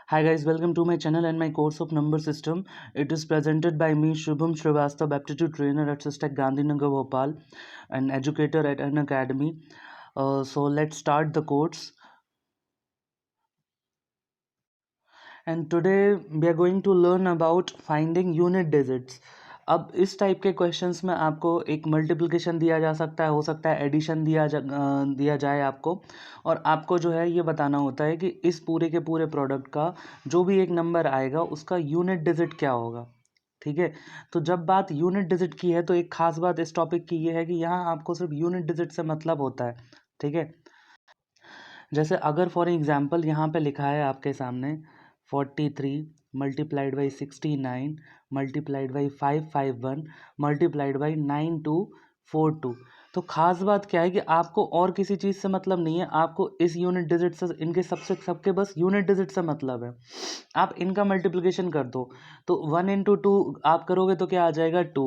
Hi guys, welcome to my channel and my course of number system. It is presented by me Shubham Srivastav, aptitude trainer at Sistek Gandhinagar Bhopal, an educator at an academy. So let's start the course. And today we are going to learn about finding unit digits. अब इस type के questions में आपको एक multiplication दिया जा सकता है, हो सकता है एडिशन दिया जाए आपको, और आपको जो है ये बताना होता है कि इस पूरे के पूरे प्रोडक्ट का जो भी एक नंबर आएगा उसका यूनिट डिजिट क्या होगा। ठीक है, तो जब बात यूनिट डिजिट की है तो एक खास बात इस टॉपिक की ये है कि यहाँ आपको सिर्फ यूनिट डिजिट से मतलब होता है। ठीक है, जैसे अगर फॉर एग्जांपल यहाँ पे लिखा है आपके सामने 43 multiplied by 69 multiplied by 551 multiplied by 9242, तो ख़ास बात क्या है कि आपको और किसी चीज़ से मतलब नहीं है, आपको इस यूनिट डिजिट से, इनके सबके बस यूनिट डिजिट से मतलब है। आप इनका मल्टीप्लिकेशन कर दो तो 1 × 2 आप करोगे तो क्या आ जाएगा 2।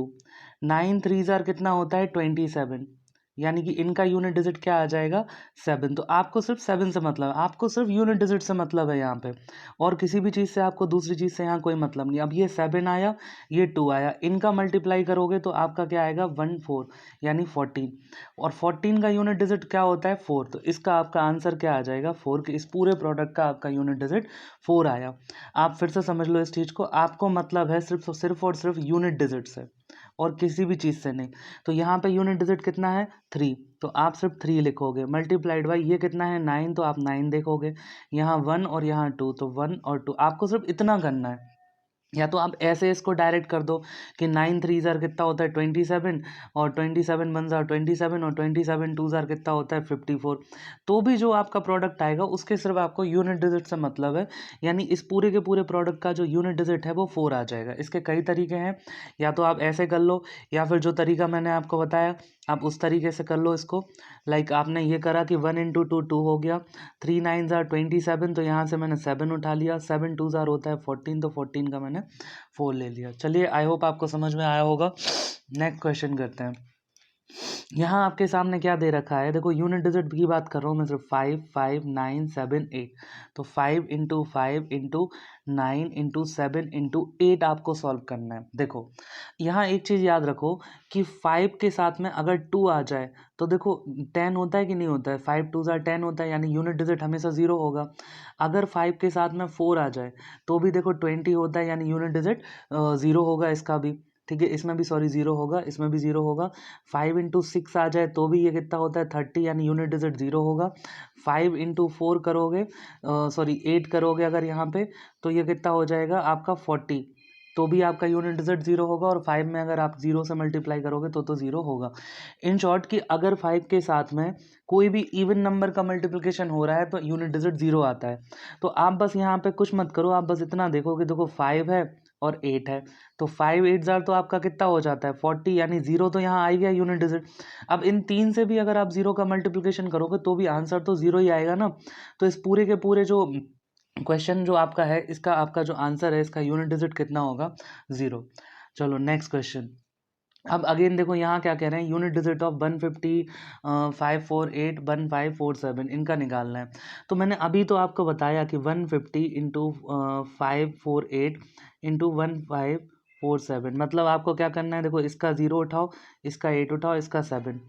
9 3 ज़ार कितना होता है 27, यानी कि इनका यूनिट डिजिट क्या आ जाएगा 7। तो आपको सिर्फ 7 से मतलब है, आपको सिर्फ यूनिट डिजिट से मतलब है यहाँ पे, और किसी भी चीज़ से आपको दूसरी चीज़ से यहाँ कोई मतलब नहीं। अब ये 7 आया, ये 2 आया, इनका मल्टीप्लाई करोगे तो आपका क्या आएगा 14 यानी 14, और 14 का यूनिट डिजिट क्या होता है 4। तो इसका आपका आंसर क्या आ जाएगा 4, कि इस पूरे प्रोडक्ट का आपका यूनिट डिजिट 4 आया। आप फिर से समझ लो इस चीज़ को, आपको मतलब है सिर्फ और सिर्फ यूनिट डिजिट से और किसी भी चीज़ से नहीं। तो यहाँ पे यूनिट डिजिट कितना है 3, तो आप सिर्फ 3 लिखोगे, मल्टीप्लाइड बाई ये कितना है 9, तो आप 9 देखोगे, यहाँ 1 और यहाँ 2, तो 1 और 2, आपको सिर्फ इतना करना है। या तो आप ऐसे इसको डायरेक्ट कर दो कि 9 3 ज़ार कितना होता है 27, और 27 1 ज़ार 27, और 27 2 ज़ार कितना होता है 54। तो भी जो आपका प्रोडक्ट आएगा उसके सिर्फ आपको यूनिट डिजिट से मतलब है, यानी इस पूरे के पूरे प्रोडक्ट का जो यूनिट डिजिट है वो 4 आ जाएगा। इसके कई तरीके हैं, या तो आप ऐसे कर लो, या फिर जो तरीका मैंने आपको बताया आप उस तरीके से कर लो इसको। लाइक आपने ये करा कि 1 × 2 2 हो गया, 3 9 ज़ार 27, तो यहाँ से मैंने 7 उठा लिया, 7 2 ज़ार होता है 14, तो 14 का मैंने 4 ले लिया। चलिए, आई होप आपको समझ में आया होगा। नेक्स्ट क्वेश्चन करते हैं। यहाँ आपके सामने क्या दे रखा है, देखो यूनिट डिजिट की बात कर रहा हूँ मैं सिर्फ, 5 5 9 7 8, तो 5 × 5 × 9 × 7 × 8 आपको सॉल्व करना है। देखो यहाँ एक चीज़ याद रखो कि 5 के साथ में अगर 2 आ जाए तो देखो 10 होता है कि नहीं होता है, 5 2 ज़ार 10 होता है, यानी यूनिट डिजिट हमेशा 0 होगा। अगर 5 के साथ में 4 आ जाए तो भी देखो 20 होता है, यानी यूनिट डिजिट 0 होगा इसका भी। ठीक है, इसमें भी सॉरी 0 होगा, इसमें भी 0 होगा। 5 × 6 आ जाए तो भी ये कितना होता है 30, यानी यूनिट डिजिट 0 होगा। 5 × 4 करोगे, सॉरी 8 करोगे अगर यहाँ पे, तो ये कितना हो जाएगा आपका 40, तो भी आपका यूनिट डिजिट 0 होगा। और 5 में अगर आप 0 से मल्टीप्लाई करोगे तो 0 होगा। इन शॉर्ट कि अगर 5 के साथ में कोई भी इवन नंबर का मल्टीप्लिकेशन हो रहा है तो यूनिट डिजिट 0 आता है। तो आप बस यहाँ पे कुछ मत करो, आप बस इतना देखो कि देखो 5 है और 8 है, तो 5 8 ज़ार तो आपका कितना हो जाता है 40, यानी 0 तो यहाँ आ ही गया यूनिट डिजिट। अब इन तीन से भी अगर आप 0 का मल्टीप्लिकेशन करोगे तो भी आंसर तो 0 ही आएगा ना। तो इस पूरे के पूरे जो क्वेश्चन जो आपका है, इसका आपका जो आंसर है इसका यूनिट डिजिट कितना होगा 0। चलो नेक्स्ट क्वेश्चन। अब अगेन देखो यहाँ क्या कह रहे हैं, यूनिट डिजिट ऑफ 150 548 1547 इनका निकालना है। तो मैंने अभी तो आपको बताया कि 150 × 548 × 1547, मतलब आपको क्या करना है, देखो इसका 0 उठाओ, इसका 8 उठाओ, इसका 7।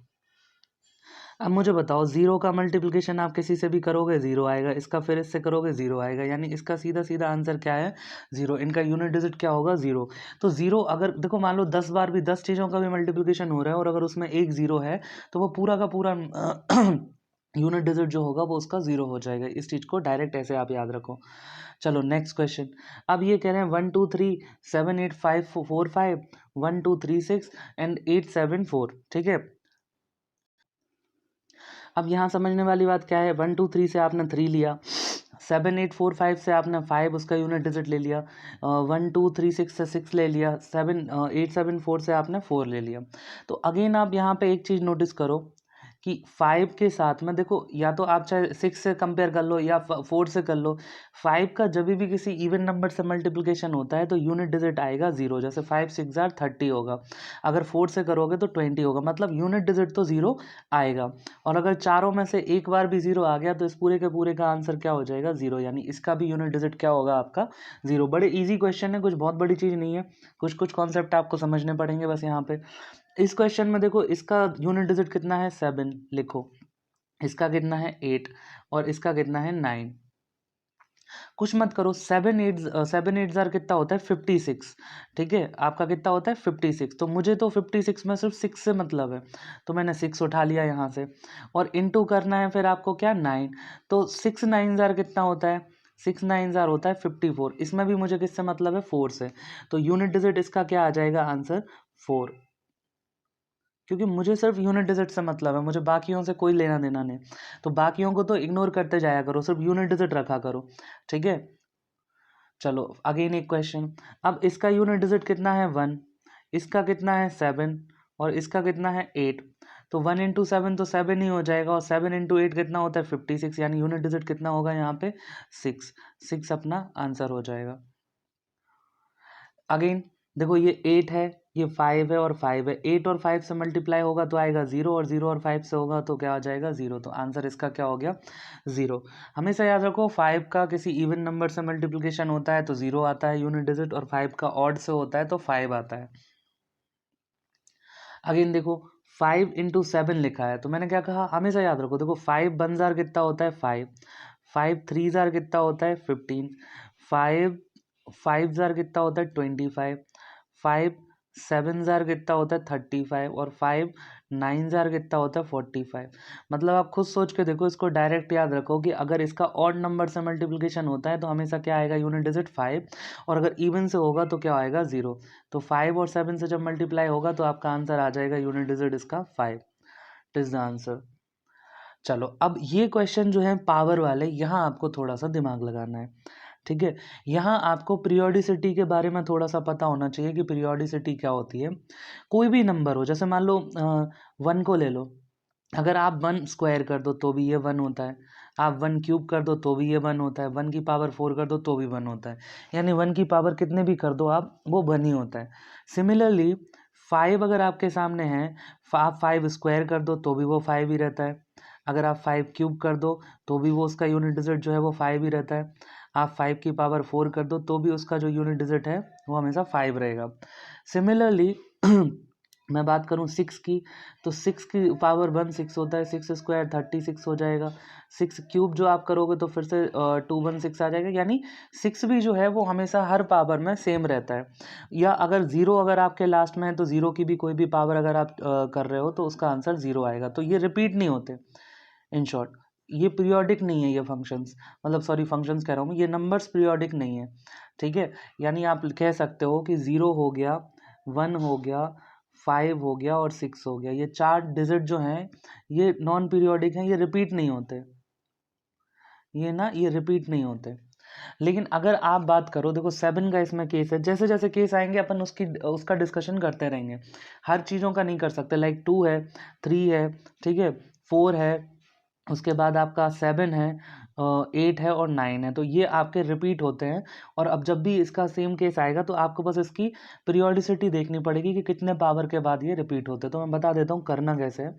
अब मुझे बताओ 0 का मल्टीप्लिकेशन आप किसी से भी करोगे 0 आएगा, इसका फिर इससे करोगे 0 आएगा, यानी इसका सीधा सीधा आंसर क्या है 0। इनका यूनिट डिजिट क्या होगा 0। तो 0 अगर देखो मान लो 10 बार भी 10 चीज़ों का भी मल्टीप्लिकेशन हो रहा है और अगर उसमें एक 0 है तो वो पूरा का पूरा यूनिट डिजिट जो होगा वो उसका 0 हो जाएगा। इस चीज़ को डायरेक्ट ऐसे आप याद रखो। चलो नेक्स्ट क्वेश्चन। अब ये कह रहे हैं 1 2 3 7 8 5 4 5 1 2 3 6 एंड 8 7 4। ठीक है, अब यहाँ समझने वाली बात क्या है, 1 2 3 से आपने 3 लिया, 7 8 4 5 से आपने 5 उसका यूनिट डिजिट ले लिया, 1 2 3 6 से 6 ले लिया, 8 7 4 से आपने 4 ले लिया। तो अगेन आप यहाँ पे एक चीज़ नोटिस करो कि 5 के साथ में देखो, या तो आप चाहे 6 से कंपेयर कर लो या 4 से कर लो, 5 का जब भी किसी इवन नंबर से मल्टीप्लिकेशन होता है तो यूनिट डिजिट आएगा 0। जैसे 5 6 जार 30 होगा, अगर 4 से करोगे तो 20 होगा, मतलब यूनिट डिजिट तो 0 आएगा। और अगर चारों में से एक बार भी 0 आ गया तो इस पूरे के पूरे का आंसर क्या हो जाएगा, 0, यानी इसका भी यूनिट डिजिट क्या होगा आपका, 0। बड़े ईजी क्वेश्चन है, कुछ बहुत बड़ी चीज़ नहीं है, कुछ कुछ कॉन्सेप्ट आपको समझने पड़ेंगे बस यहाँ पे। इस क्वेश्चन में देखो, इसका यूनिट डिजिट कितना है, 7 लिखो, इसका कितना है 8, और इसका कितना है 9। कुछ मत करो, 7 8 जार कितना होता है 56, ठीक है, आपका कितना होता है 56। तो मुझे तो 56 में सिर्फ 6 से मतलब है, तो मैंने 6 उठा लिया यहाँ से, और इनटू करना है फिर आपको क्या 9। तो 6 9 जार कितना होता है, 6 9 जार होता है 54। इसमें भी मुझे किससे मतलब है, 4 से। तो यूनिट डिजिट इसका क्या आ जाएगा आंसर, 4, क्योंकि मुझे सिर्फ यूनिट डिजिट से मतलब है, मुझे बाकियों से कोई लेना देना नहीं। तो बाकियों को तो इग्नोर करते जाया करो, सिर्फ यूनिट डिजिट रखा करो, ठीक है। चलो अगेन एक क्वेश्चन। अब इसका यूनिट डिजिट कितना है 1, इसका कितना है 7, और इसका कितना है 8। तो 1 इंटू 7 तो 7 ही हो जाएगा, और 7 इंटू 8 कितना होता है 56, यानी यूनिट डिजिट कितना होगा यहाँ पे 6। 6 अपना आंसर हो जाएगा। अगेन देखो, ये 8 है, ये 5 है और 5 है, 8 और 5 से मल्टीप्लाई होगा तो आएगा 0, और 0 और 5 से होगा तो क्या आ जाएगा 0। तो आंसर इसका क्या हो गया 0। हमेशा याद रखो, 5 का किसी इवन नंबर से मल्टीप्लिकेशन होता है तो 0 आता है यूनिट डिजिट, और 5 का ऑड से होता है तो 5 आता है। अगेन देखो, 5 इंटू 7 लिखा है, तो मैंने क्या कहा, हमेशा याद रखो, देखो 5 1 जार कितना होता है 5, 5 3 जार कितना होता है 15, 5 5 जार कितना होता है 25, 5 7 जार कितना होता है 35, और 5 9 जार कितना होता है 45। मतलब आप खुद सोच के देखो, इसको डायरेक्ट याद रखो कि अगर इसका ऑड नंबर से मल्टीप्लिकेशन होता है तो हमेशा क्या आएगा यूनिट डिजिट 5, और अगर इवन से होगा तो क्या आएगा 0। तो 5 और 7 से जब मल्टीप्लाई होगा तो आपका आंसर आ जाएगा यूनिट डिजिट इसका 5। It is the answer. चलो अब ये क्वेश्चन जो है पावर वाले, यहाँ आपको थोड़ा सा दिमाग लगाना है, ठीक है। यहाँ आपको पीरियोडिसिटी के बारे में थोड़ा सा पता होना चाहिए कि पीरियोडिसिटी क्या होती है। कोई भी नंबर हो, जैसे मान लो 1 को ले लो, अगर आप 1 स्क्वायर कर दो तो भी ये 1 होता है, आप 1 क्यूब कर दो तो भी ये 1 होता है, 1 की पावर 4 कर दो तो भी 1 होता है, यानी 1 की पावर कितने भी कर दो आप, वो 1 ही होता है। सिमिलरली 5 अगर आपके सामने है, आप 5 स्क्वायर कर दो तो भी वो 5 ही रहता है, अगर आप 5 क्यूब कर दो तो भी वो उसका यूनिट डिजिट जो है वो 5 ही रहता है, आप 5 की पावर 4 कर दो तो भी उसका जो यूनिट डिजिट है वो हमेशा 5 रहेगा। सिमिलरली मैं बात करूँ 6 की, तो 6 की पावर 1 6 होता है, 6 स्क्वायर 36 हो जाएगा, 6 क्यूब जो आप करोगे तो फिर से 216 आ जाएगा, यानी 6 भी जो है वो हमेशा हर पावर में सेम रहता है। या अगर 0 अगर आपके लास्ट में है तो 0 की भी कोई भी पावर अगर आप कर रहे हो तो उसका आंसर 0 आएगा। तो ये रिपीट नहीं होते, इन शॉर्ट ये पीरियोडिक नहीं है, ये फंक्शंस, मतलब सॉरी फंक्शंस कह रहा हूँ, ये नंबर्स पीरियोडिक नहीं है, ठीक है। यानी आप कह सकते हो कि 0 हो गया, 1 हो गया, 5 हो गया और 6 हो गया, ये 4 डिजिट जो हैं ये नॉन पीरियोडिक हैं, ये रिपीट नहीं होते, ये रिपीट नहीं होते। लेकिन अगर आप बात करो, देखो 7 का इसमें केस है, जैसे जैसे केस आएंगे अपन उसका डिस्कशन करते रहेंगे, हर चीज़ों का नहीं कर सकते। लाइक 2 है, 3 है, ठीक है, 4 है, उसके बाद आपका 7 है, 8 है और 9 है, तो ये आपके रिपीट होते हैं। और अब जब भी इसका सेम केस आएगा तो आपको बस इसकी पीरियोडिसिटी देखनी पड़ेगी कि कितने पावर के बाद ये रिपीट होते हैं। तो मैं बता देता हूँ करना कैसे है।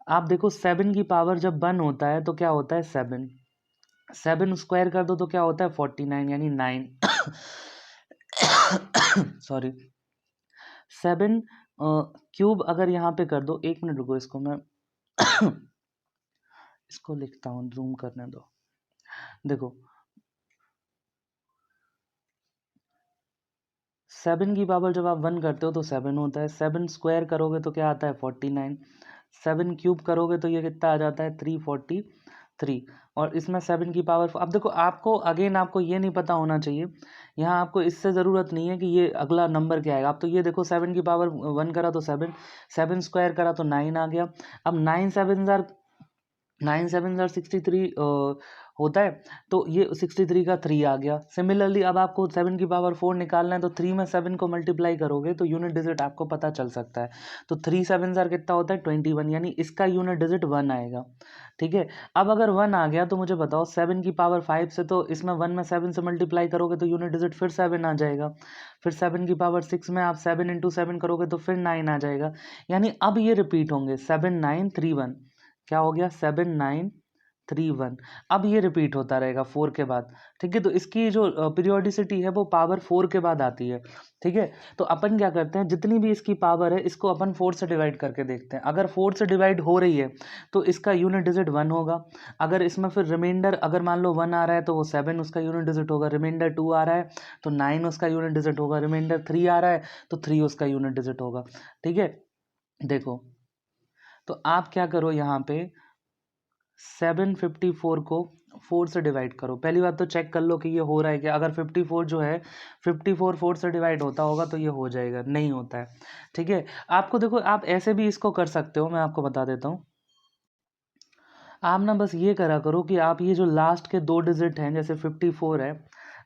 आप देखो 7 की पावर जब 1 होता है तो क्या होता है 7, 7 स्क्वायर कर दो तो क्या होता है 49, यानी 9 सॉरी 7 क्यूब अगर यहाँ पे कर दो, 1 मिनट रुको, इसको मैं इसको लिखता हूँ, जूम करने दो। देखो 7 की पावर जब आप 1 करते हो तो 7 होता है, 7 स्क्वायर करोगे तो क्या आता है 49, 7 क्यूब करोगे तो ये कितना आ जाता है 343। और इसमें 7 की पावर, अब देखो आपको अगेन आपको ये नहीं पता होना चाहिए, यहाँ आपको इससे ज़रूरत नहीं है कि ये अगला नंबर क्या आएगा। आप तो ये देखो 7 की पावर 1 करा तो 7, 7 स्क्वायर करा तो 9 आ गया। अब 9 7 जार 63 होता है। तो ये 63 का 3 आ गया। सिमिलरली अब आपको 7 की पावर 4 निकालना है, तो 3 में 7 को मल्टीप्लाई करोगे तो यूनिट डिजिट आपको पता चल सकता है। तो 3 7 ज़ार कितना होता है 21, यानी इसका यूनिट डिजिट 1 आएगा। ठीक है, अब अगर 1 आ गया तो मुझे बताओ 7 की पावर 5 से, तो इसमें 1 में 7 से मल्टीप्लाई करोगे तो यूनिट डिजिट फिर 7 आ जाएगा। फिर 7 की पावर 6 में आप 7 इंटू 7 करोगे तो फिर 9 आ जाएगा। यानी अब ये रिपीट होंगे 7 9 3 1। क्या हो गया 7 9 3 1। अब ये रिपीट होता रहेगा 4 के बाद। ठीक है, तो इसकी जो पीरियोडिसिटी है वो पावर 4 के बाद आती है। ठीक है, तो अपन क्या करते हैं, जितनी भी इसकी पावर है इसको अपन 4 से डिवाइड करके देखते हैं। अगर 4 से डिवाइड हो रही है तो इसका यूनिट डिजिट 1 होगा। अगर इसमें फिर रिमाइंडर, अगर मान लो 1 आ रहा है तो वो 7 उसका यूनिट डिजिट होगा। रिमाइंडर 2 आ रहा है तो 9 उसका यूनिट डिजिट होगा। रिमाइंडर 3 आ रहा है तो 3 उसका यूनिट डिजिट होगा। ठीक है, देखो, तो आप क्या करो, यहाँ पे 754 को 4 से डिवाइड करो। पहली बात तो चेक कर लो कि ये हो रहा है क्या। अगर 54 जो है 54 4 से डिवाइड होता होगा तो ये हो जाएगा, नहीं होता है। ठीक है, आपको देखो, आप ऐसे भी इसको कर सकते हो, मैं आपको बता देता हूँ। आप ना बस ये करा करो कि आप ये जो लास्ट के 2 डिजिट हैं, जैसे 54 है,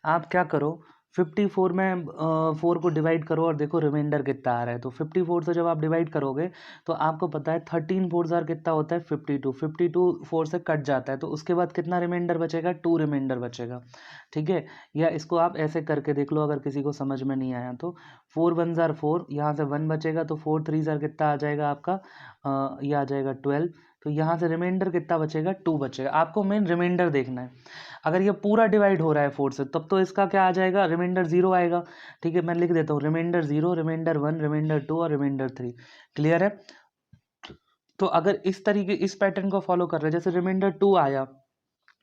आप क्या करो 54 में 4 को डिवाइड करो और देखो रिमाइंडर कितना आ रहा है। तो 54 से जब आप डिवाइड करोगे तो आपको पता है 13 4 जार कितना होता है 52। 52 4 से कट जाता है, तो उसके बाद कितना रिमाइंडर बचेगा, 2 रिमाइंडर बचेगा। ठीक है, या इसको आप ऐसे करके देख लो, अगर किसी को समझ में नहीं आया तो 4 1 जार 4, यहाँ से 1 बचेगा तो 4 3 जार कितना आ जाएगा आपका, ये आ जाएगा 12। तो यहाँ से रिमाइंडर कितना बचेगा, 2 बचेगा। आपको मेन रिमाइंडर देखना है। अगर ये पूरा डिवाइड हो रहा है 4 से, तब तो इसका क्या आ जाएगा, रिमाइंडर 0 आएगा। ठीक है, मैं लिख देता हूँ, रिमाइंडर 0, रिमाइंडर 1, रिमाइंडर 2 और रिमाइंडर 3। क्लियर है। तो अगर इस तरीके, इस पैटर्न को फॉलो कर रहे हैं, जैसे रिमाइंडर 2 आया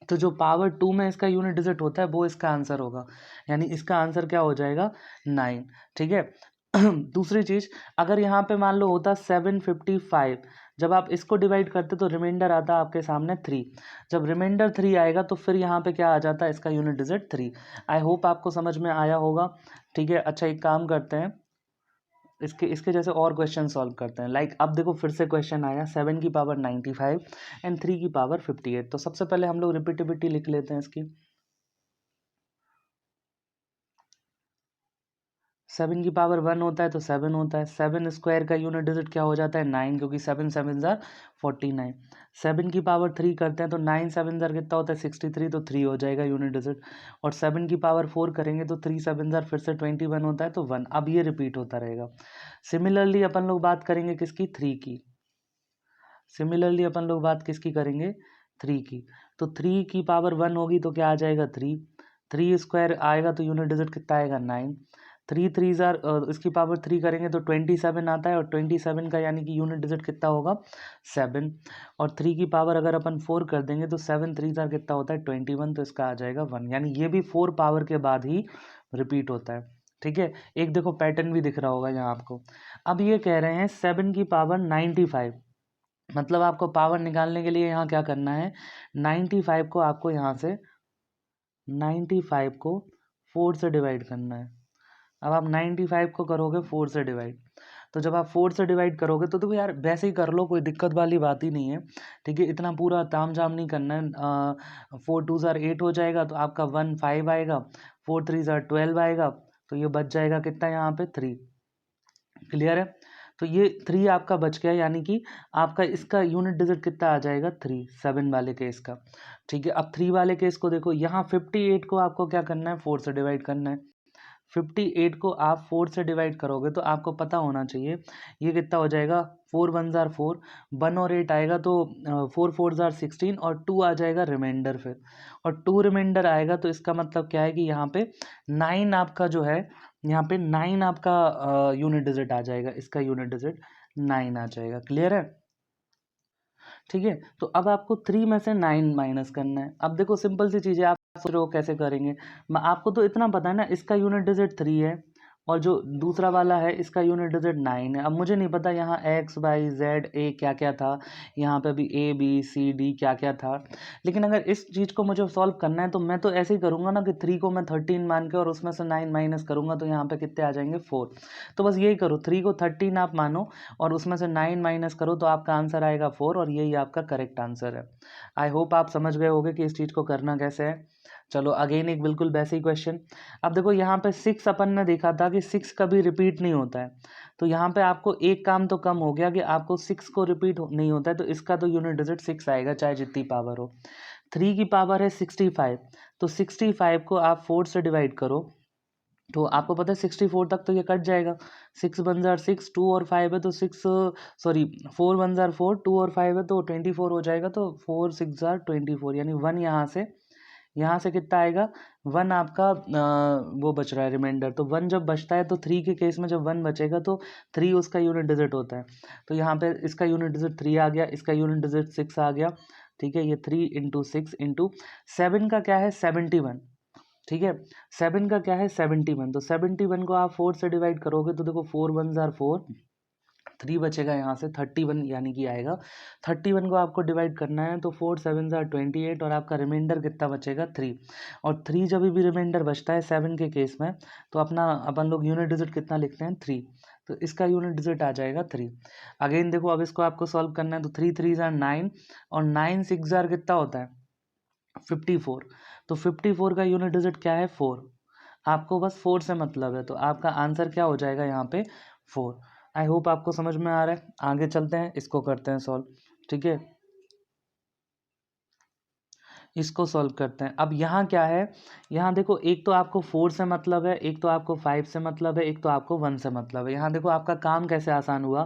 तो जो पावर 2 में इसका यूनिट डिजिट होता है वो इसका आंसर होगा। यानी इसका आंसर क्या हो जाएगा, 9। ठीक है। दूसरी चीज़, अगर यहाँ पे मान लो होता 755, जब आप इसको डिवाइड करते तो रिमाइंडर आता आपके सामने 3। जब रिमाइंडर 3 आएगा तो फिर यहाँ पे क्या आ जाता है, इसका यूनिट डिजिट 3। आई होप आपको समझ में आया होगा। ठीक है, अच्छा एक काम करते हैं, इसके इसके जैसे और क्वेश्चन सॉल्व करते हैं। लाइक अब देखो फिर से क्वेश्चन आया 7 की पावर 95 एंड 3 की पावर 58। तो सबसे पहले हम लोग रिपीटेबिलिटी लिख लेते हैं इसकी। 7 की पावर 1 होता है तो 7 होता है। 7 स्क्वायर का यूनिट डिजिट क्या हो जाता है 9, क्योंकि 7 7 ज़ार 49। 7 की पावर 3 करते हैं तो 9 7 ज़ार कितना होता है 63, तो 3 हो जाएगा यूनिट डिजिट। और 7 की पावर 4 करेंगे तो 3 7 ज़ार फिर से 21 होता है तो 1। अब ये रिपीट होता रहेगा। सिमिलरली अपन लोग बात करेंगे किसकी, 3 की। सिमिलरली अपन लोग बात किसकी करेंगे, 3 की। तो 3 की पावर 1 होगी तो क्या आ जाएगा 3। 3 स्क्वायर आएगा तो यूनिट डिजिट कितना आएगा 9। 3 3 ज़ार इसकी पावर 3 करेंगे तो 27 आता है, और 27 का यानी कि यूनिट डिजिट कितना होगा 7। और 3 की पावर अगर अपन 4 कर देंगे तो 7 3 ज़ार कितना होता है 21, तो इसका आ जाएगा 1। यानी ये भी 4 पावर के बाद ही रिपीट होता है। ठीक है, एक देखो पैटर्न भी दिख रहा होगा यहाँ आपको। अब ये कह रहे हैं 7 की पावर 95, मतलब आपको पावर निकालने के लिए यहाँ क्या करना है, 95 को आपको यहाँ से 95 को 4 से डिवाइड करना है। अब आप 95 को करोगे 4 से डिवाइड, तो जब आप 4 से डिवाइड करोगे तो देखो यार वैसे ही कर लो, कोई दिक्कत वाली बात ही नहीं है। ठीक है, इतना पूरा ताम झाम नहीं करना है। 4 2 ज़ार 8 हो जाएगा तो आपका 1 5 आएगा, 4 3 ज़ार 12 आएगा, तो ये बच जाएगा कितना यहाँ पे 3। क्लियर है। तो ये 3 आपका बच गया, यानी कि आपका इसका यूनिट डिजिट कितना आ जाएगा 3, 7 वाले केस का। ठीक है, अब 3 वाले केस को देखो, यहाँ 58 को आपको क्या करना है 4 से डिवाइड करना है। 58 को आप 4 से डिवाइड करोगे तो आपको पता होना चाहिए ये कितना हो जाएगा, 4 1 ज़ार 4, 1 और 8 आएगा तो 4 4 ज़ार 16, और 2 आ जाएगा रिमाइंडर फिर, और 2 रिमाइंडर आएगा तो इसका मतलब क्या है कि यहाँ पे 9 आपका जो है, यहाँ पे 9 आपका यूनिट डिजिट आ जाएगा, इसका यूनिट डिजिट 9 आ जाएगा। क्लियर है। ठीक है, तो अब आपको 3 में से 9 माइनस करना है। अब देखो सिंपल सी चीज़ है, आप सोच रहे हो कैसे करेंगे। आपको तो इतना पता है ना, इसका यूनिट डिजिट 3 है और जो दूसरा वाला है इसका यूनिट डिजिट 9 है। अब मुझे नहीं पता यहाँ एक्स वाई जेड ए क्या क्या था, यहाँ पे भी ए बी सी डी क्या क्या था, लेकिन अगर इस चीज़ को मुझे सॉल्व करना है तो मैं तो ऐसे ही करूँगा ना कि 3 को मैं 13 मान के और उसमें से 9 माइनस करूँगा, तो यहाँ पे कितने आ जाएंगे 4। तो बस यही करो, 3 को 13 आप मानो और उसमें से 9 माइनस करो तो आपका आंसर आएगा 4, और यही आपका करेक्ट आंसर है। आई होप आप समझ गए होगे कि इस चीज़ को करना कैसे है। चलो अगेन एक बिल्कुल वैसे ही क्वेश्चन। अब देखो यहाँ पे 6 अपन ने देखा था कि 6 कभी रिपीट नहीं होता है, तो यहाँ पे आपको एक काम तो कम हो गया कि आपको 6 को रिपीट नहीं होता है, तो इसका तो यूनिट डिजिट 6 आएगा चाहे जितनी पावर हो। 3 की पावर है 65, तो 65 को आप 4 से डिवाइड करो तो आपको पता है 64 तक तो ये कट जाएगा। 6 वन जार 6, 2 और 5 है तो 6, सॉरी 4 वन जार 4, 2 और 5 है तो 24 हो जाएगा, तो 4 6 जार 24, यानी 1 यहाँ से कितना आएगा 1 आपका वो बच रहा है रिमाइंडर। तो 1 जब बचता है तो 3 के केस में जब 1 बचेगा तो 3 उसका यूनिट डिजिट होता है, तो यहाँ पे इसका यूनिट डिजिट 3 आ गया, इसका यूनिट डिजिट 6 आ गया। ठीक है, ये 3 इंटू 6 इंटू 7 का क्या है 71। ठीक है, 7 का क्या है 71, तो 71 को आप 4 से डिवाइड करोगे तो देखो 4 वन जार 4, 3 बचेगा यहाँ से 31, यानी कि आएगा 31 को आपको डिवाइड करना है तो 4 7 जार 28, और आपका रिमाइंडर कितना बचेगा 3। और 3 जब भी रिमाइंडर बचता है 7 के केस में तो अपन लोग यूनिट डिजिट कितना लिखते हैं 3, तो इसका यूनिट डिजिट आ जाएगा 3। अगेन देखो अब इसको आपको सॉल्व करना है, तो 3 3 जार 9 और 9 6 जार कितना होता है 54, तो 54 का यूनिट डिजिट क्या है 4। आपको बस 4 से मतलब है, तो आपका आंसर क्या हो जाएगा यहाँ पे 4। आई होप आपको समझ में आ रहा है। आगे चलते हैं, इसको करते हैं सॉल्व। ठीक है, इसको सॉल्व करते हैं। अब यहाँ क्या है, यहाँ देखो एक तो आपको 4 से मतलब है, एक तो आपको 5 से मतलब है, एक तो आपको 1 से मतलब है। यहाँ देखो आपका काम कैसे आसान हुआ,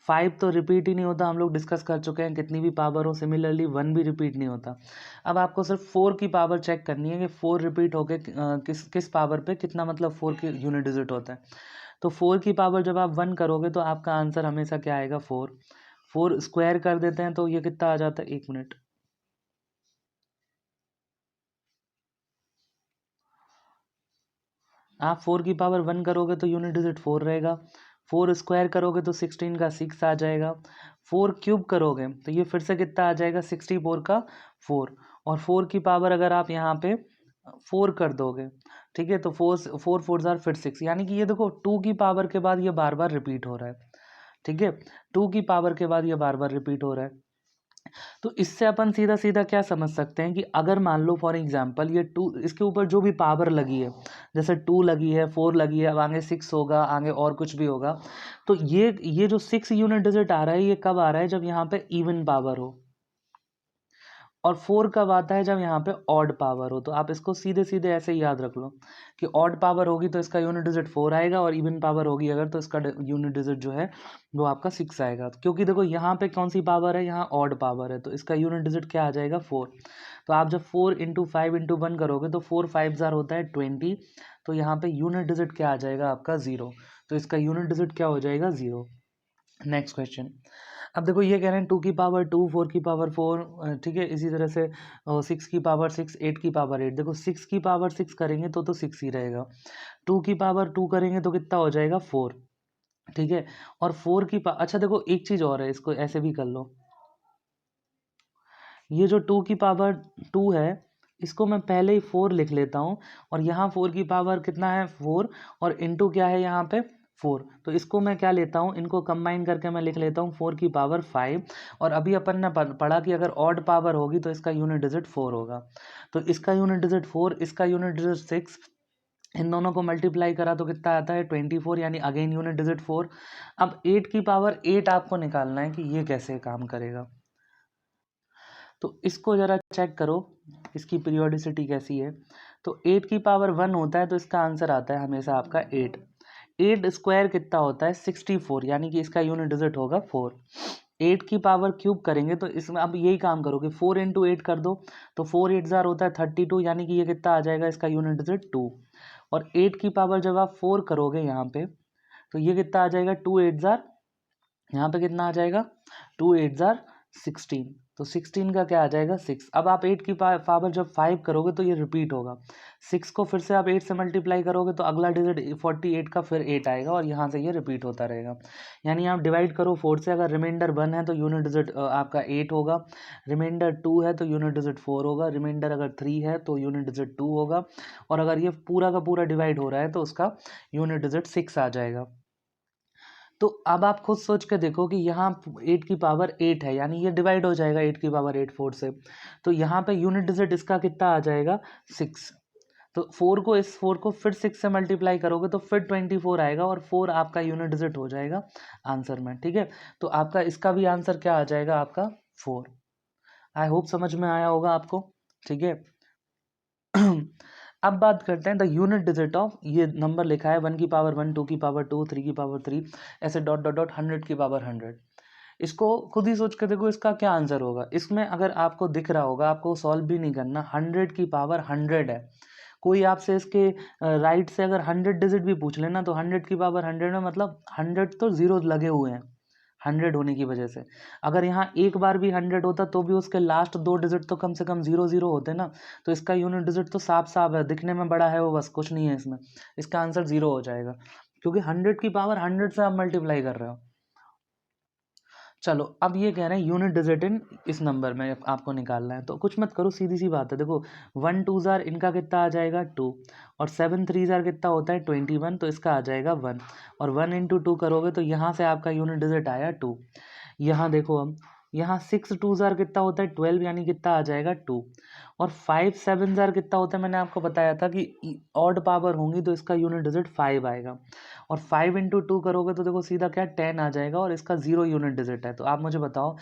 5 तो रिपीट ही नहीं होता, हम लोग डिस्कस कर चुके हैं कितनी भी पावर हो, सिमिलरली 1 भी रिपीट नहीं होता। अब आपको सिर्फ 4 की पावर चेक करनी है कि 4 रिपीट होके किस किस पावर पे कितना, मतलब 4 की यूनिट डिजिट होता है। तो 4 की पावर जब आप 1 करोगे तो आपका आंसर हमेशा क्या आएगा 4। 4 स्क्वायर कर देते हैं तो ये कितना आ जाता है, 1 मिनट। आप 4 की पावर 1 करोगे तो यूनिट डिजिट 4 रहेगा। 4 स्क्वायर करोगे तो 16 का 6 आ जाएगा। 4 क्यूब करोगे तो ये फिर से कितना आ जाएगा 64 का 4। और 4 की पावर अगर आप यहाँ पे 4 कर दोगे, ठीक है, तो 4 4 जार फिर 6, यानी कि ये देखो 2 की पावर के बाद ये बार बार रिपीट हो रहा है। ठीक है, 2 की पावर के बाद ये बार बार रिपीट हो रहा है। तो इससे अपन सीधा सीधा क्या समझ सकते हैं कि अगर मान लो फॉर एग्जांपल ये 2, इसके ऊपर जो भी पावर लगी है, जैसे 2 लगी है, 4 लगी है, अब आगे 6 होगा, आगे और कुछ भी होगा, तो ये जो 6 यूनिट डिजिट आ रहा है ये कब आ रहा है, जब यहाँ पे इवन पावर हो। और 4 कब आता है, जब यहाँ पे ऑड पावर हो। तो आप इसको सीधे सीधे ऐसे ही याद रख लो कि ऑड पावर होगी तो इसका यूनिट डिजिट 4 आएगा, और इवन पावर होगी अगर तो इसका यूनिट डिजिट जो है वो आपका 6 आएगा। क्योंकि देखो यहाँ पे कौन सी पावर है, यहाँ ऑड पावर है, तो इसका यूनिट डिजिट क्या आ जाएगा 4। तो आप जब 4 इंटू 5 इंटू 1 करोगे तो 4 5 जार होता है 20, तो यहाँ पे यूनिट डिजिट क्या आ जाएगा आपका 0। तो इसका यूनिट डिजिट क्या हो जाएगा 0। Next question. अब देखो ये कह रहे हैं 2 की पावर 2, 4 की पावर 4, ठीक है, इसी तरह से 6 की पावर 6, 8 की पावर 8। देखो 6 की पावर 6 करेंगे तो 6 ही रहेगा। 2 की पावर 2 करेंगे तो कितना हो जाएगा 4। ठीक है, और 4 की अच्छा देखो एक चीज़ और है, इसको ऐसे भी कर लो। ये जो 2 की पावर 2 है इसको मैं पहले ही 4 लिख लेता हूँ, और यहाँ 4 की पावर कितना है 4, और इनटू क्या है यहाँ पे 4। तो इसको मैं क्या लेता हूँ, इनको कंबाइन करके मैं लिख लेता हूँ 4 की पावर 5। और अभी अपन ने पढ़ा कि अगर ऑड पावर होगी तो इसका यूनिट डिजिट 4 होगा। तो इसका यूनिट डिजिट 4, इसका यूनिट डिजिट 6, इन दोनों को मल्टीप्लाई करा तो कितना आता है 24, यानी अगेन यूनिट डिजिट 4। अब 8 की पावर 8 आपको निकालना है कि ये कैसे काम करेगा। तो इसको ज़रा चेक करो, इसकी पीरियोडिसिटी कैसी है। तो 8 की पावर 1 होता है तो इसका आंसर आता है हमेशा आपका 8। 8 स्क्वायर कितना होता है 64, यानी कि इसका यूनिट डिजिट होगा 4। 8 की पावर क्यूब करेंगे तो इसमें अब यही काम करोगे, 4 इंटू 8 कर दो, तो 4 8 जार होता है 32, यानी कि ये कितना आ जाएगा इसका यूनिट डिजिट 2। और 8 की पावर जब आप 4 करोगे यहाँ पे तो ये कितना आ जाएगा 2 8 जार, यहाँ पे कितना आ जाएगा 2 8 जार 16। तो 16 का क्या आ जाएगा 6। अब आप 8 की पावर जब 5 करोगे तो ये रिपीट होगा। 6 को फिर से आप 8 से मल्टीप्लाई करोगे तो अगला डिजिट 48 का फिर 8 आएगा और यहाँ से ये रिपीट होता रहेगा। यानी आप डिवाइड करो 4 से, अगर रिमाइंडर 1 है तो यूनिट डिजिट आपका 8 होगा, रिमाइंडर 2 है तो यूनिट डिजिट 4 होगा, रिमाइंडर अगर 3 है तो यूनिट डिजिट 2 होगा, और अगर ये पूरा का पूरा डिवाइड हो रहा है तो उसका यूनिट डिजिट 6 आ जाएगा। तो अब आप खुद सोच के देखो कि यहाँ 8 की पावर 8 है, यानी ये डिवाइड हो जाएगा 8 की पावर 8 4 से, तो यहाँ पे यूनिट डिजिट इसका कितना आ जाएगा 6। तो 4 को फिर 6 से मल्टीप्लाई करोगे तो फिर 24 आएगा और 4 आपका यूनिट डिजिट हो जाएगा आंसर में। ठीक है, तो आपका इसका भी आंसर क्या आ जाएगा आपका 4। आई होप समझ में आया होगा आपको। ठीक है अब बात करते हैं द यूनिट डिजिट ऑफ, ये नंबर लिखा है 1 की पावर 1, 2 की पावर 2, 3 की पावर 3, ऐसे डॉट डॉट डॉट 100 की पावर 100। इसको खुद ही सोच के देखो इसका क्या आंसर होगा। इसमें अगर आपको दिख रहा होगा, आपको सॉल्व भी नहीं करना, 100 की पावर 100 है। कोई आपसे इसके राइट से अगर 100 डिजिट भी पूछ लेना तो 100 की पावर 100 में मतलब 100 तो जीरो लगे हुए हैं 100 होने की वजह से। अगर यहाँ एक बार भी 100 होता तो भी उसके लास्ट 2 डिजिट तो कम से कम 00 होते ना। तो इसका यूनिट डिजिट तो साफ साफ है, दिखने में बड़ा है वो, बस कुछ नहीं है इसमें। इसका आंसर 0 हो जाएगा क्योंकि 100 की पावर 100 से आप मल्टीप्लाई कर रहे हो। चलो अब ये कह रहे हैं यूनिट डिजिट इन इस नंबर में आपको निकालना है, तो कुछ मत करो, सीधी सी बात है। देखो 1 2 जार इनका कितना आ जाएगा 2, और 7 3 जार कितना होता है 21, तो इसका आ जाएगा 1, और 1 इंटू 2 करोगे तो यहाँ से आपका यूनिट डिजिट आया 2। यहाँ देखो हम, यहाँ 6 2 जार कितना होता है 12, यानी कितना आ जाएगा 2, और 5 7 जार कितना होता है, मैंने आपको बताया था कि ऑड पावर होंगी तो इसका यूनिट डिजिट 5 आएगा, और 5 इंटू 2 करोगे तो देखो सीधा क्या 10 आ जाएगा, और इसका 0 यूनिट डिजिट है। तो आप मुझे बताओ,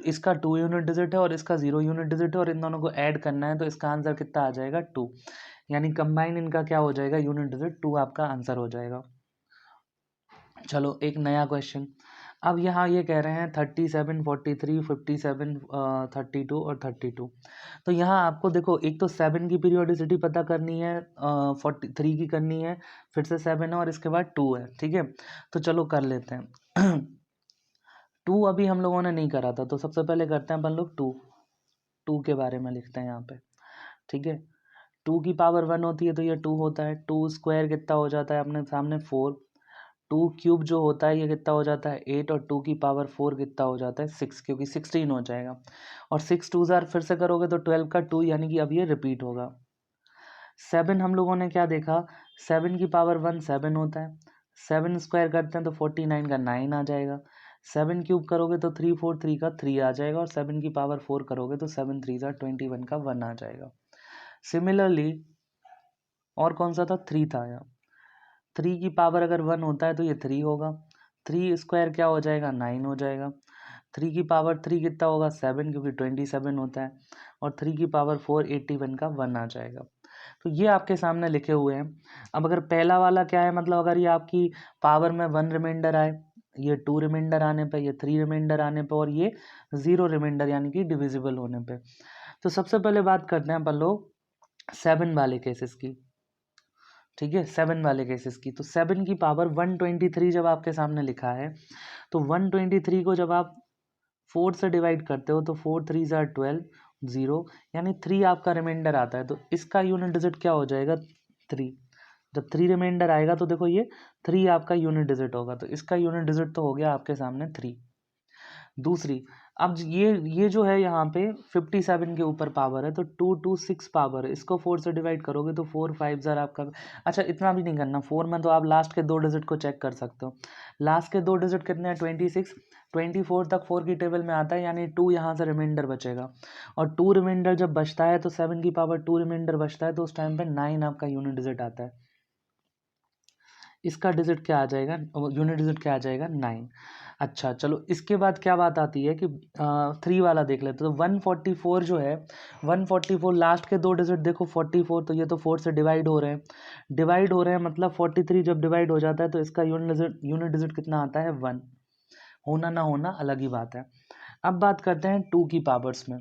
इसका 2 यूनिट डिजिट है और इसका 0 यूनिट डिजिट है, और इन दोनों को ऐड करना है तो इसका आंसर कितना आ जाएगा 2, यानी कंबाइन इनका क्या हो जाएगा यूनिट डिजिट 2 आपका आंसर हो जाएगा। चलो एक नया क्वेश्चन। अब यहाँ ये कह रहे हैं 37 43 57 32 और 32। तो यहाँ आपको देखो, एक तो 7 की पीरियोडिसिटी पता करनी है, 43 की करनी है, फिर से 7 है और इसके बाद 2 है। ठीक है, तो चलो कर लेते हैं 2 अभी हम लोगों ने नहीं करा था, तो सबसे पहले करते हैं अपन लोग 2 के बारे में लिखते हैं यहाँ पे। ठीक है, 2 की पावर 1 होती है तो ये 2 होता है, 2 स्क्वायर कितना हो जाता है अपने सामने 4, 2 क्यूब जो होता है ये कितना हो जाता है 8, और 2 की पावर 4 कितना हो जाता है 6, क्योंकि 16 हो जाएगा, और 6 2 जार फिर से करोगे तो 12 का 2, यानी कि अब ये रिपीट होगा। 7 हम लोगों ने क्या देखा, 7 की पावर 1 7 होता है, 7 स्क्वायर करते हैं तो 49 का 9 आ जाएगा, 7 क्यूब करोगे तो 3 4 3 का 3 आ जाएगा, और 7 की पावर 4 करोगे तो 7 3 जार 21 का 1 आ जाएगा। सिमिलरली और कौन सा था 3 था यहाँ, 3 की पावर अगर 1 होता है तो ये 3 होगा, 3 स्क्वायर क्या हो जाएगा 9 हो जाएगा, 3 की पावर 3 कितना होगा 7, क्योंकि 27 होता है, और 3 की पावर 4 81 का 1 आ जाएगा। तो ये आपके सामने लिखे हुए हैं। अब अगर पहला वाला क्या है, मतलब अगर ये आपकी पावर में 1 रिमाइंडर आए, ये 2 रिमाइंडर आने पे, ये 3 रिमाइंडर आने पे, और ये 0 रिमाइंडर यानी कि डिविजिबल होने पे। तो सबसे पहले बात करते हैं अपन लोग 7 वाले केसेस की। ठीक है, 7 वाले केसेस की। तो 7 की पावर 123 जब आपके सामने लिखा है, तो 123 को जब आप 4 से डिवाइड करते हो तो 4 3 जार 12 0, यानी 3 आपका रिमाइंडर आता है, तो इसका यूनिट डिजिट क्या हो जाएगा 3। जब 3 रिमाइंडर आएगा तो देखो ये 3 आपका यूनिट डिजिट होगा, तो इसका यूनिट डिजिट तो हो गया आपके सामने 3। दूसरी, अब ये जो है यहाँ पे 57 के ऊपर पावर है, तो 226 पावर है, इसको 4 से डिवाइड करोगे तो 4 5 जार आपका। अच्छा इतना भी नहीं करना, 4 में तो आप लास्ट के 2 डिजिट को चेक कर सकते हो। लास्ट के 2 डिजिट कितने हैं 26, 24 तक 4 की टेबल में आता है, यानी 2 यहाँ से रिमाइंडर बचेगा, और 2 रिमाइंडर जब बचता है तो 7 की पावर 2 रिमाइंडर बचता है, तो उस टाइम पे 9 आपका यूनिट डिजिट आता है। इसका डिजिट क्या आ जाएगा, यूनिट डिजिट क्या आ जाएगा 9। अच्छा चलो इसके बाद क्या बात आती है कि 3 वाला देख लेते, तो 144 जो है 144 लास्ट के 2 डिजिट देखो 44, तो ये तो 4 से डिवाइड हो रहे हैं मतलब 43 जब डिवाइड हो जाता है तो इसका यूनिट डिजिट कितना आता है 1। होना ना होना अलग ही बात है। अब बात करते हैं 2 की पावर्स में।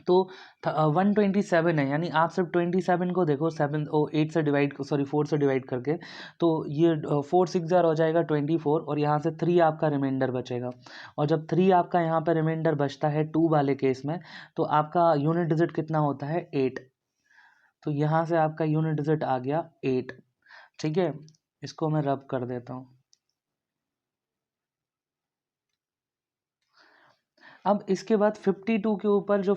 तो 127 है, यानी आप सिर्फ 27 को देखो 8 से डिवाइड, सॉरी 4 से डिवाइड करके, तो ये 4 6 जार हो जाएगा 24, और यहाँ से 3 आपका रिमाइंडर बचेगा। और जब 3 आपका यहाँ पर रिमाइंडर बचता है 2 वाले केस में, तो आपका यूनिट डिजिट कितना होता है 8। तो यहाँ से आपका यूनिट डिजिट आ गया 8। ठीक है, इसको मैं रब कर देता हूँ। अब इसके बाद 52 के ऊपर जो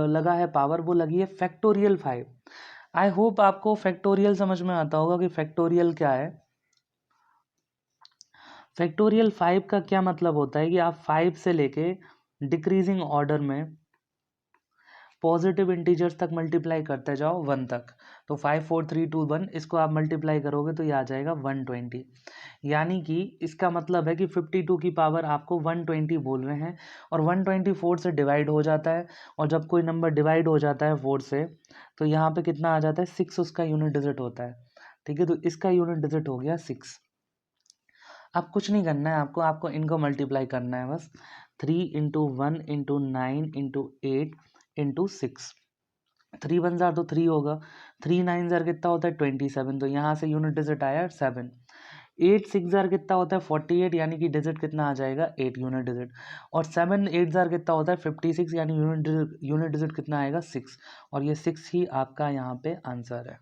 लगा है पावर, वो लगी है फैक्टोरियल 5। आई होप आपको फैक्टोरियल समझ में आता होगा कि फैक्टोरियल क्या है। फैक्टोरियल 5 का क्या मतलब होता है कि आप 5 से लेके डिक्रीजिंग ऑर्डर में पॉजिटिव इंटीजर्स तक मल्टीप्लाई करते जाओ 1 तक। तो 5 4 3 2 1, इसको आप मल्टीप्लाई करोगे तो ये आ जाएगा 120। यानी कि इसका मतलब है कि 52 की पावर आपको 120 बोल रहे हैं, और 120 4 से डिवाइड हो जाता है। और जब कोई नंबर डिवाइड हो जाता है 4 से, तो यहाँ पे कितना आ जाता है 6, उसका यूनिट डिजिट होता है। ठीक है, तो इसका यूनिट डिजिट हो गया 6। अब कुछ नहीं करना है आपको, इनको मल्टीप्लाई करना है बस। 3 into 1 into 9 into 8 into 6। 3 1 jar तो 3 होगा, 3 9 जार कितना होता है 27, तो यहाँ से यूनिट डिजिट आया 7। 8 6 जार कितना होता है 48, यानी कि डिजिट कितना आ जाएगा 8 यूनिट डिजिट। और 7 8 जार कितना होता है 56, यानी यूनिट डिजिट कितना आएगा 6। और ये 6 ही आपका यहाँ पे आंसर है।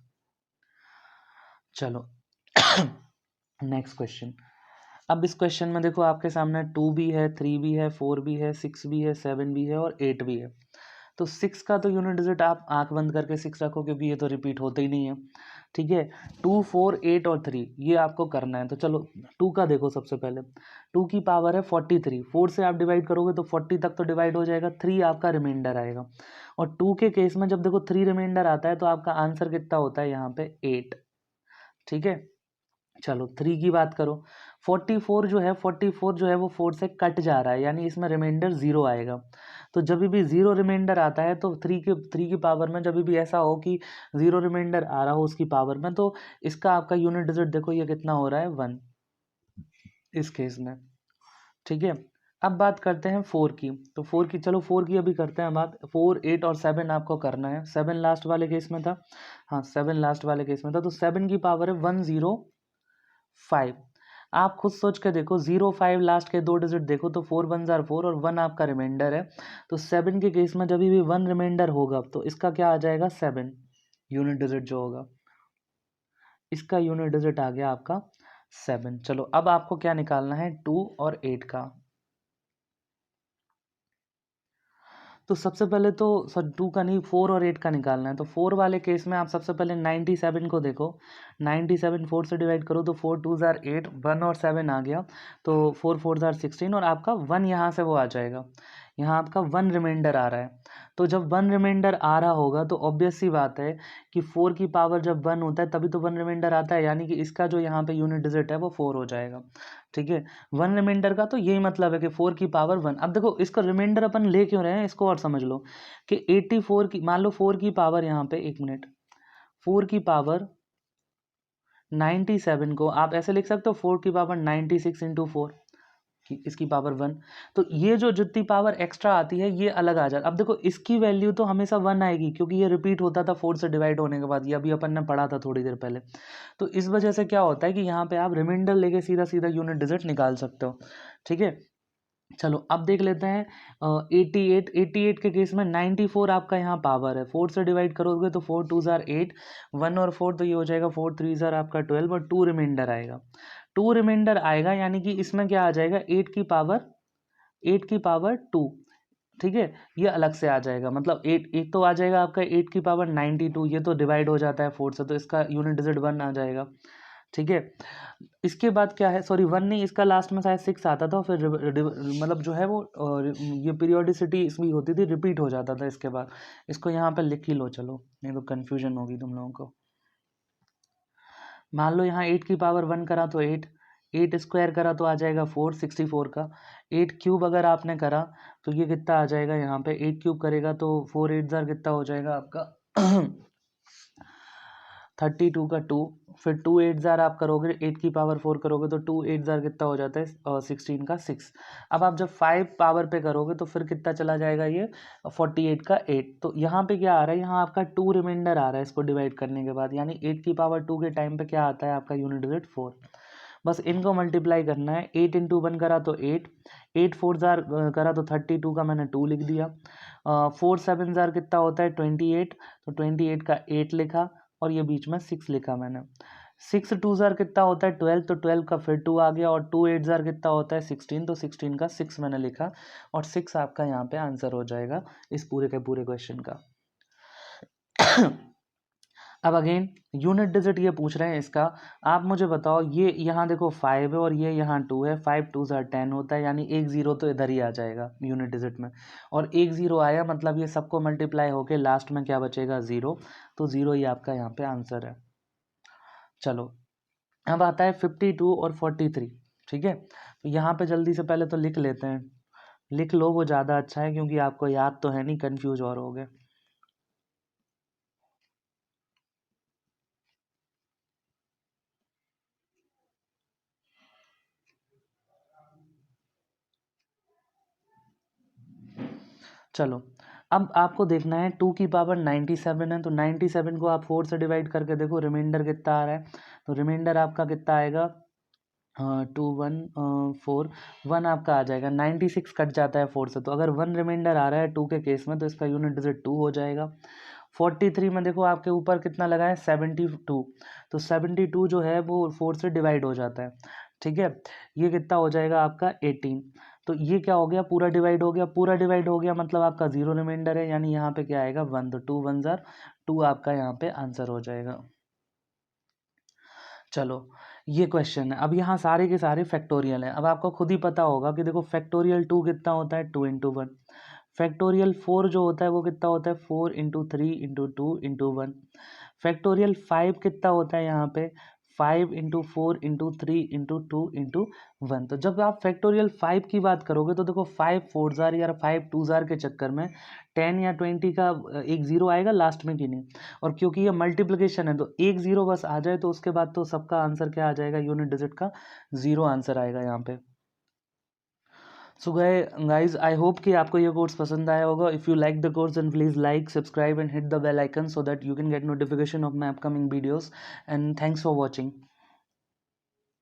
चलो नेक्स्ट क्वेश्चन। अब इस क्वेश्चन में देखो आपके सामने 2 भी है, 3 भी है, 4 भी है, 6 भी है, 7 भी है और 8 भी है। तो 6 का तो यूनिट डिजिट आप आंख बंद करके 6 रखो, क्योंकि ये तो रिपीट होता ही नहीं है। ठीक है, 2 4 8 और 3 ये आपको करना है। तो चलो 2 का देखो, सबसे पहले 2 की पावर है 43, 4 से आप डिवाइड करोगे तो 40 तक तो डिवाइड हो जाएगा, 3 आपका रिमाइंडर आएगा। और 2 के केस में जब देखो 3 रिमाइंडर आता है, तो आपका आंसर कितना होता है यहाँ पे 8। ठीक है, चलो 3 की बात करो। 44 जो है, 44 जो है वो 4 से कट जा रहा है, यानी इसमें रिमाइंडर 0 आएगा। तो जब भी 0 रिमाइंडर आता है, तो 3 की पावर में जब भी ऐसा हो कि 0 रिमाइंडर आ रहा हो उसकी पावर में, तो इसका आपका यूनिट डिजिट देखो ये कितना हो रहा है 1 इस केस में। ठीक है, अब बात करते हैं 4 की। तो 4 की, चलो 4 की अभी करते हैं बात। 4 8 और 7 आपको करना है। 7 लास्ट वाले केस में था, हाँ 7 लास्ट वाले केस में था। तो 7 की पावर है 105। आप खुद सोच के देखो, 05 लास्ट के 2 डिजिट देखो, तो 4 1 जार 4 और 1 आपका रिमाइंडर है। तो 7 के केस में जब भी 1 रिमाइंडर होगा, तो इसका क्या आ जाएगा 7 यूनिट डिजिट जो होगा, इसका यूनिट डिजिट आ गया आपका 7। चलो अब आपको क्या निकालना है 2 और 8 का। तो सबसे पहले तो सर 2 का नहीं, 4 और 8 का निकालना है। तो 4 वाले केस में आप सबसे पहले 97 को देखो। 97 4 से डिवाइड करो तो 4 2 जार 8, 1 और 7 आ गया, तो 4 4 जार 16, और आपका 1 यहाँ से वो आ जाएगा। यहाँ आपका 1 रिमाइंडर आ रहा है। तो जब 1 रिमाइंडर आ रहा होगा, तो ऑब्वियस सी बात है कि 4 की पावर जब 1 होता है, तभी तो 1 रिमाइंडर आता है, यानी कि इसका जो यहाँ पे यूनिट डिजिट है वो 4 हो जाएगा। ठीक है, 1 रिमाइंडर का तो यही मतलब है कि 4 की पावर 1। अब देखो इसका रिमाइंडर अपन ले क्यों रहे हैं, इसको और समझ लो कि 84 की, मान लो 4 की पावर यहाँ पे, एक मिनट, 4 की पावर 97 को आप ऐसे लिख सकते हो 4 की पावर 96 इंटू 4, इसकी पावर 1। तो ये जो जितनी पावर एक्स्ट्रा आती है ये अलग आ जाती है। अब देखो इसकी वैल्यू तो हमेशा 1 आएगी, क्योंकि ये रिपीट होता था 4 से डिवाइड होने के बाद, ये अभी अपन ने पढ़ा था थोड़ी देर पहले। तो इस वजह से क्या होता है कि यहाँ पे आप रिमाइंडर लेके सीधा सीधा यूनिट डिजिट निकाल सकते हो। ठीक है, चलो अब देख लेते हैं 88 के केस में 94 आपका यहाँ पावर है। 4 से डिवाइड करोगे तो 4 2 जार 8, 1 और 4 तो ये हो जाएगा 4 3 जार आपका 12, और 2 रिमाइंडर आएगा। 2 रिमाइंडर आएगा, यानी कि इसमें क्या आ जाएगा 8 की पावर 2। ठीक है, ये अलग से आ जाएगा, मतलब 8 एक तो आ जाएगा आपका 8 की पावर 92, ये तो डिवाइड हो जाता है 4 से, तो इसका यूनिट डिजिट 1 आ जाएगा। ठीक है, इसके बाद क्या है, सॉरी 1 नहीं, इसका लास्ट में शायद 6 आता था, फिर मतलब जो है वो ये पीरियोडिसिटी इसमें होती थी, रिपीट हो जाता था इसके बाद। इसको यहाँ पे लिख ही लो, चलो नहीं तो कन्फ्यूजन होगी तुम लोगों को। मान लो यहाँ 8 की पावर 1 करा तो 8, 8 स्क्वायर करा तो आ जाएगा 4 64 का। 8 क्यूब अगर आपने करा तो ये कितना आ जाएगा, यहाँ पे 8 क्यूब करेगा तो 4 8 जार कितना हो जाएगा आपका 32 का 2, फिर 2 8 ज़ार आप करोगे 8 की पावर 4 करोगे तो 2 8 ज़ार कितना हो जाता है 16 का 6। अब आप जब 5 पावर पे करोगे तो फिर कितना चला जाएगा ये 48 का 8। तो यहाँ पे क्या आ रहा है, यहाँ आपका 2 रिमाइंडर आ रहा है इसको डिवाइड करने के बाद, यानी 8 की पावर 2 के टाइम पे क्या आता है आपका यूनिट डिजिट 4। बस इनको मल्टीप्लाई करना है, 8 इंटू 1 करा तो 8, 8 4 ज़ार करा तो 32 का मैंने 2 लिख दिया, 4 7 ज़ार कितना होता है 28, तो 28 का 8 लिखा और ये बीच में 6 लिखा मैंने। 6 2 ज़ार कितना होता है 12, तो 12 का फिर 2 आ गया, और 2 8 ज़ार कितना होता है 16, तो 16 का 6 मैंने लिखा, और 6 आपका यहाँ पे आंसर हो जाएगा इस पूरे के पूरे क्वेश्चन का। अब अगेन यूनिट डिजिट ये पूछ रहे हैं इसका, आप मुझे बताओ, ये यहाँ देखो 5 है और ये यहाँ 2 है, 5 2 ज़ार 10 होता है, यानी एक ज़ीरो तो इधर ही आ जाएगा यूनिट डिजिट में, और एक ज़ीरो आया मतलब ये सबको मल्टीप्लाई होके लास्ट में क्या बचेगा 0, तो 0 ही आपका यहाँ पे आंसर है। चलो अब आता है 52 और 43, ठीक है, तो यहाँ पे जल्दी से पहले तो लिख लेते हैं, लिख लो वो ज़्यादा अच्छा है क्योंकि आपको याद तो है नहीं, कन्फ्यूज और हो गए। चलो अब आपको देखना है 2 की पावर 97 है, तो 97 को आप 4 से डिवाइड करके देखो रिमाइंडर कितना आ रहा है, तो रिमाइंडर आपका कितना आएगा 2 1 4 1 आपका आ जाएगा, 96 कट जाता है 4 से, तो अगर 1 रिमाइंडर आ रहा है 2 के केस में तो इसका यूनिट डिजिट 2 हो जाएगा। 43 में देखो आपके ऊपर कितना लगा है 72, तो 72 जो है वो 4 से डिवाइड हो जाता है, ठीक है, ये कितना हो जाएगा आपका 18, तो ये क्या हो गया पूरा डिवाइड हो गया, पूरा डिवाइड हो गया मतलब आपका 0 रिमाइंडर है, यानी यहाँ पे क्या आएगा 1, तो 2 1 ज़ार 2 आपका यहाँ पे आंसर हो जाएगा। चलो ये क्वेश्चन है, अब यहाँ सारे के सारे फैक्टोरियल हैं, अब आपको खुद ही पता होगा कि देखो फैक्टोरियल 2 कितना होता है 2 इंटू 1, फैक्टोरियल 4 जो होता है वो कितना होता है 4 इंटू 3 इंटू 2 इंटू 1, फैक्टोरियल 5 कितना होता है यहाँ पे 5 इंटू 4 इंटू 3 इंटू 2 इंटू 1। तो जब आप फैक्टोरियल 5 की बात करोगे तो देखो 5 4 ज़ार या 5 2 ज़ार के चक्कर में 10 या 20 का एक ज़ीरो आएगा लास्ट में कि नहीं, और क्योंकि ये मल्टीप्लिकेशन है तो एक ज़ीरो बस आ जाए तो उसके बाद तो सबका आंसर क्या आ जाएगा यूनिट डिजिट का 0 आंसर आएगा यहाँ पे। सो गाइज आई होप कि आपको ये कोर्स पसंद आया होगा। If you like the course and please like subscribe and hit the bell icon so that you can get notification of my upcoming videos, and thanks for watching.